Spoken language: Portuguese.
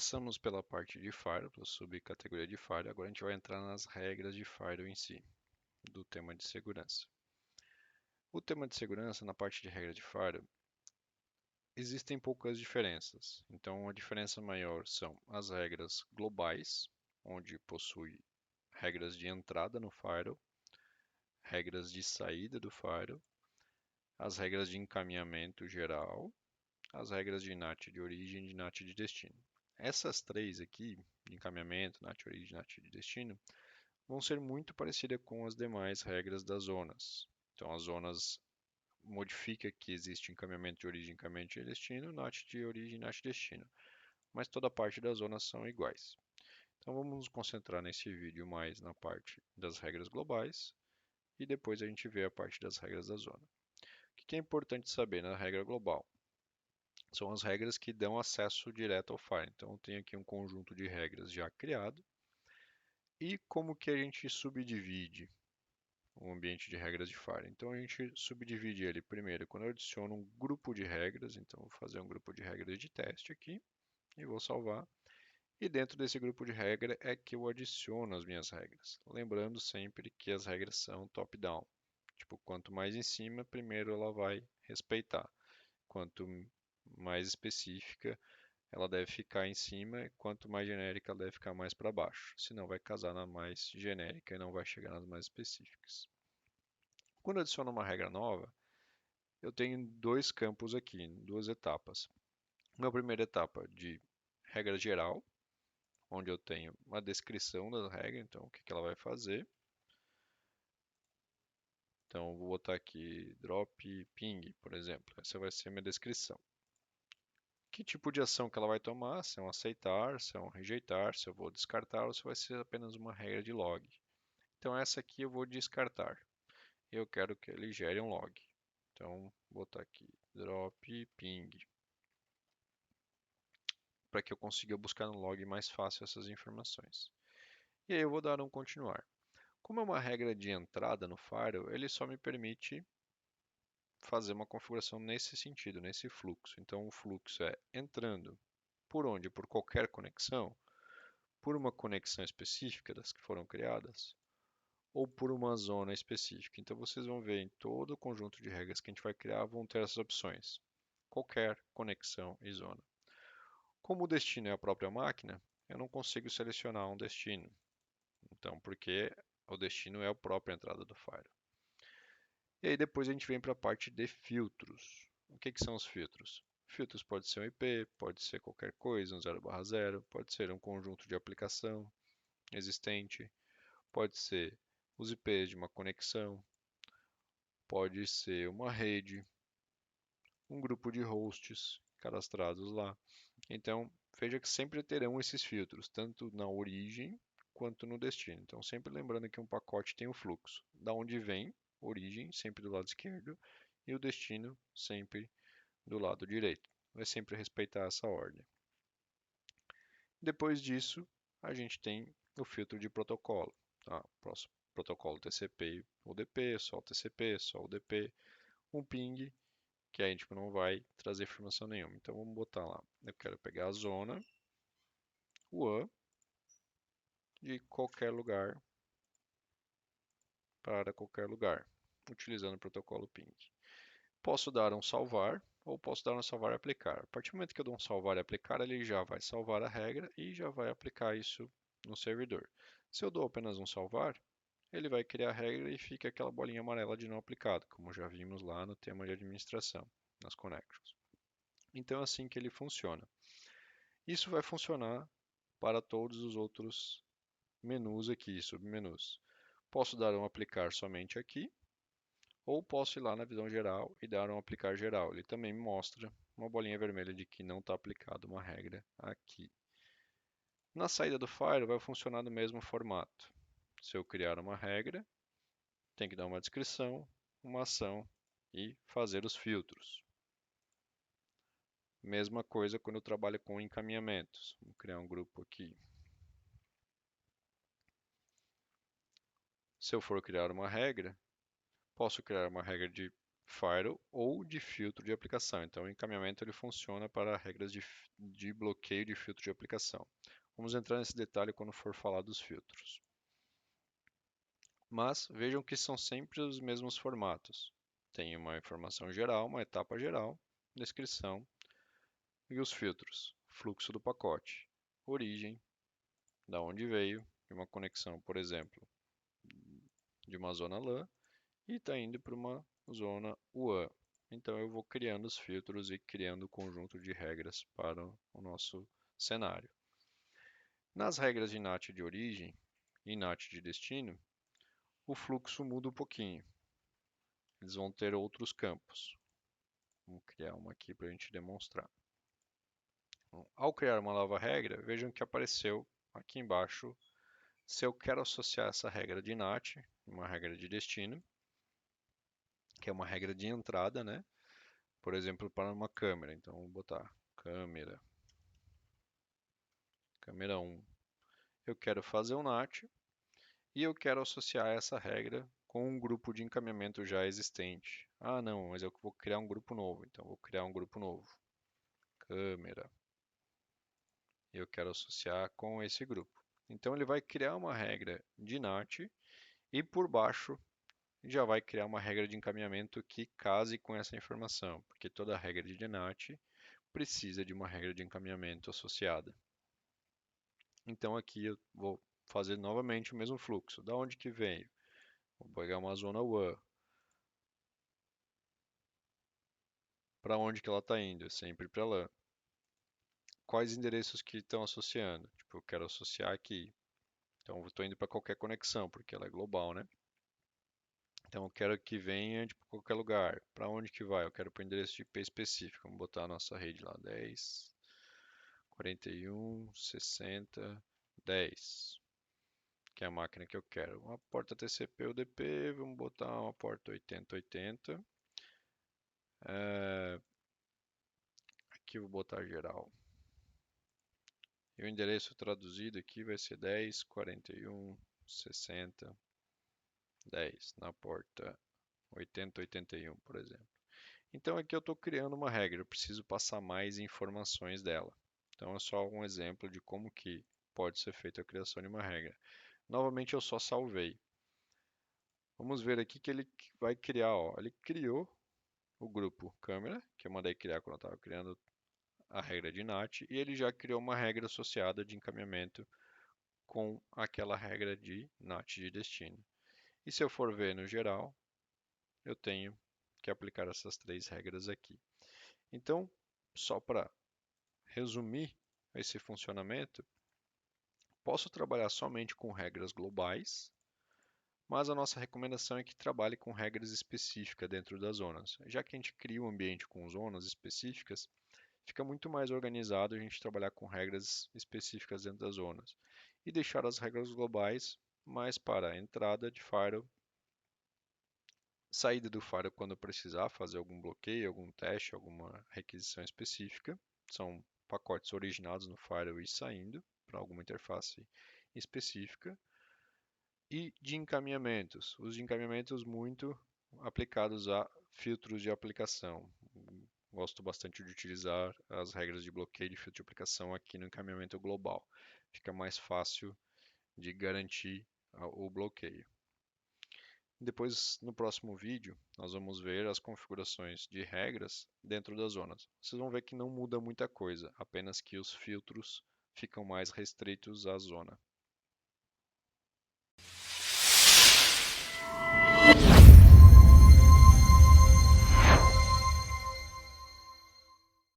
Passamos pela parte de Firewall, pela subcategoria de Firewall, agora a gente vai entrar nas regras de Firewall em si, do tema de segurança. O tema de segurança, na parte de regra de Firewall, existem poucas diferenças. Então, a diferença maior são as regras globais, onde possui regras de entrada no Firewall, regras de saída do Firewall, as regras de encaminhamento geral, as regras de NAT de origem e de NAT de destino. Essas três aqui, de encaminhamento, NAT de origem e NAT de destino, vão ser muito parecidas com as demais regras das zonas. Então, as zonas modifica que existe encaminhamento de origem, encaminhamento de destino, NAT de origem e NAT de destino. Mas toda parte das zonas são iguais. Então, vamos nos concentrar nesse vídeo mais na parte das regras globais e depois a gente vê a parte das regras da zona. O que é importante saber na regra global? São as regras que dão acesso direto ao Fire. Então, eu tenho aqui um conjunto de regras já criado. E como que a gente subdivide o ambiente de regras de Fire? Então, a gente subdivide ele primeiro quando eu adiciono um grupo de regras. Então, vou fazer um grupo de regras de teste aqui e vou salvar. E dentro desse grupo de regra é que eu adiciono as minhas regras. Lembrando sempre que as regras são top-down. Tipo, quanto mais em cima, primeiro ela vai respeitar. Quanto mais específica, ela deve ficar em cima, e quanto mais genérica, ela deve ficar mais para baixo. Senão vai casar na mais genérica e não vai chegar nas mais específicas. Quando eu adiciono uma regra nova, eu tenho dois campos aqui, duas etapas. Uma primeira etapa de regra geral, onde eu tenho uma descrição da regra, então o que ela vai fazer. Então, vou botar aqui drop ping, por exemplo. Essa vai ser a minha descrição. Que tipo de ação que ela vai tomar, se é um aceitar, se é um rejeitar, se eu vou descartar ou se vai ser apenas uma regra de log. Então essa aqui eu vou descartar. Eu quero que ele gere um log. Então vou botar aqui drop ping para que eu consiga buscar no log mais fácil essas informações. E aí eu vou dar um continuar. Como é uma regra de entrada no Firewall, ele só me permite fazer uma configuração nesse sentido, nesse fluxo. Então o fluxo é entrando por onde? Por qualquer conexão, por uma conexão específica das que foram criadas, ou por uma zona específica. Então vocês vão ver em todo o conjunto de regras que a gente vai criar, vão ter essas opções. Qualquer conexão e zona. Como o destino é a própria máquina, eu não consigo selecionar um destino. Então, porque o destino é a própria entrada do Firewall. E aí depois a gente vem para a parte de filtros. O que são os filtros? Filtros pode ser um IP, pode ser qualquer coisa, um 0/0, pode ser um conjunto de aplicação existente, pode ser os IPs de uma conexão, pode ser uma rede, um grupo de hosts cadastrados lá. Então, veja que sempre terão esses filtros, tanto na origem quanto no destino. Então, sempre lembrando que um pacote tem o fluxo, da onde vem, origem, sempre do lado esquerdo, e o destino sempre do lado direito. Vai sempre respeitar essa ordem. Depois disso, a gente tem o filtro de protocolo. Tá? Protocolo TCP e UDP, só o TCP, só o UDP, um ping, que aí a gente não vai trazer informação nenhuma. Então vamos botar lá. Eu quero pegar a zona, WAN, de qualquer lugar para qualquer lugar, utilizando o protocolo ping. Posso dar um salvar ou posso dar um salvar e aplicar. A partir do momento que eu dou um salvar e aplicar, ele já vai salvar a regra e já vai aplicar isso no servidor. Se eu dou apenas um salvar, ele vai criar a regra e fica aquela bolinha amarela de não aplicado, como já vimos lá no tema de administração, nas connections. Então é assim que ele funciona. Isso vai funcionar para todos os outros menus aqui, submenus. Posso dar um aplicar somente aqui, ou posso ir lá na visão geral e dar um aplicar geral. Ele também me mostra uma bolinha vermelha de que não está aplicada uma regra aqui. Na saída do Fire vai funcionar no mesmo formato. Se eu criar uma regra, tem que dar uma descrição, uma ação e fazer os filtros. Mesma coisa quando eu trabalho com encaminhamentos. Vou criar um grupo aqui. Se eu for criar uma regra, posso criar uma regra de firewall ou de filtro de aplicação. Então, o encaminhamento ele funciona para regras de bloqueio de filtro de aplicação. Vamos entrar nesse detalhe quando for falar dos filtros. Mas vejam que são sempre os mesmos formatos. Tem uma informação geral, uma etapa geral, descrição e os filtros. Fluxo do pacote, origem, da onde veio, de uma conexão, por exemplo, de uma zona LAN e está indo para uma zona WAN. Então eu vou criando os filtros e criando o conjunto de regras para o nosso cenário. Nas regras de NAT de origem e NAT de destino, o fluxo muda um pouquinho. Eles vão ter outros campos. Vamos criar uma aqui para a gente demonstrar. Então, ao criar uma nova regra, vejam que apareceu aqui embaixo se eu quero associar essa regra de NAT, uma regra de destino, que é uma regra de entrada, né? Por exemplo, para uma câmera. Então, vou botar câmera 1. Eu quero fazer um NAT e eu quero associar essa regra com um grupo de encaminhamento já existente. Ah, não, mas eu vou criar um grupo novo. Então, vou criar um grupo novo. Câmera. Eu quero associar com esse grupo. Então, ele vai criar uma regra de NAT e por baixo já vai criar uma regra de encaminhamento que case com essa informação, porque toda regra de NAT precisa de uma regra de encaminhamento associada. Então aqui eu vou fazer novamente o mesmo fluxo. Da onde que veio? Vou pegar uma zona WAN. Para onde que ela está indo? Sempre para LAN. Quais endereços que estão associando? Tipo, eu quero associar aqui. Então eu estou indo para qualquer conexão, porque ela é global, né? Então eu quero que venha de qualquer lugar. Para onde que vai? Eu quero para o endereço de IP específico. Vamos botar a nossa rede lá, 10, 41, 60, 10. Que é a máquina que eu quero. Uma porta TCP UDP, vamos botar uma porta 8080. Aqui eu vou botar geral. E o endereço traduzido aqui vai ser 10, 41, 60, 10, na porta 8081, por exemplo. Então aqui eu estou criando uma regra, eu preciso passar mais informações dela. Então é só um exemplo de como que pode ser feita a criação de uma regra. Novamente eu só salvei. Vamos ver aqui que ele vai criar, ó, ele criou o grupo câmera, que eu mandei criar quando eu estava criando a regra de NAT, e ele já criou uma regra associada de encaminhamento com aquela regra de NAT de destino. E se eu for ver no geral, eu tenho que aplicar essas três regras aqui. Então, só para resumir esse funcionamento, posso trabalhar somente com regras globais, mas a nossa recomendação é que trabalhe com regras específicas dentro das zonas. Já que a gente cria um ambiente com zonas específicas, fica muito mais organizado a gente trabalhar com regras específicas dentro das zonas e deixar as regras globais mais para a entrada de firewall, saída do firewall quando precisar fazer algum bloqueio, algum teste, alguma requisição específica. São pacotes originados no firewall e saindo para alguma interface específica. E de encaminhamentos, os de encaminhamentos muito aplicados a filtros de aplicação. Gosto bastante de utilizar as regras de bloqueio de filtro de aplicação aqui no encaminhamento global. Fica mais fácil de garantir o bloqueio. Depois, no próximo vídeo, nós vamos ver as configurações de regras dentro das zonas. Vocês vão ver que não muda muita coisa, apenas que os filtros ficam mais restritos à zona.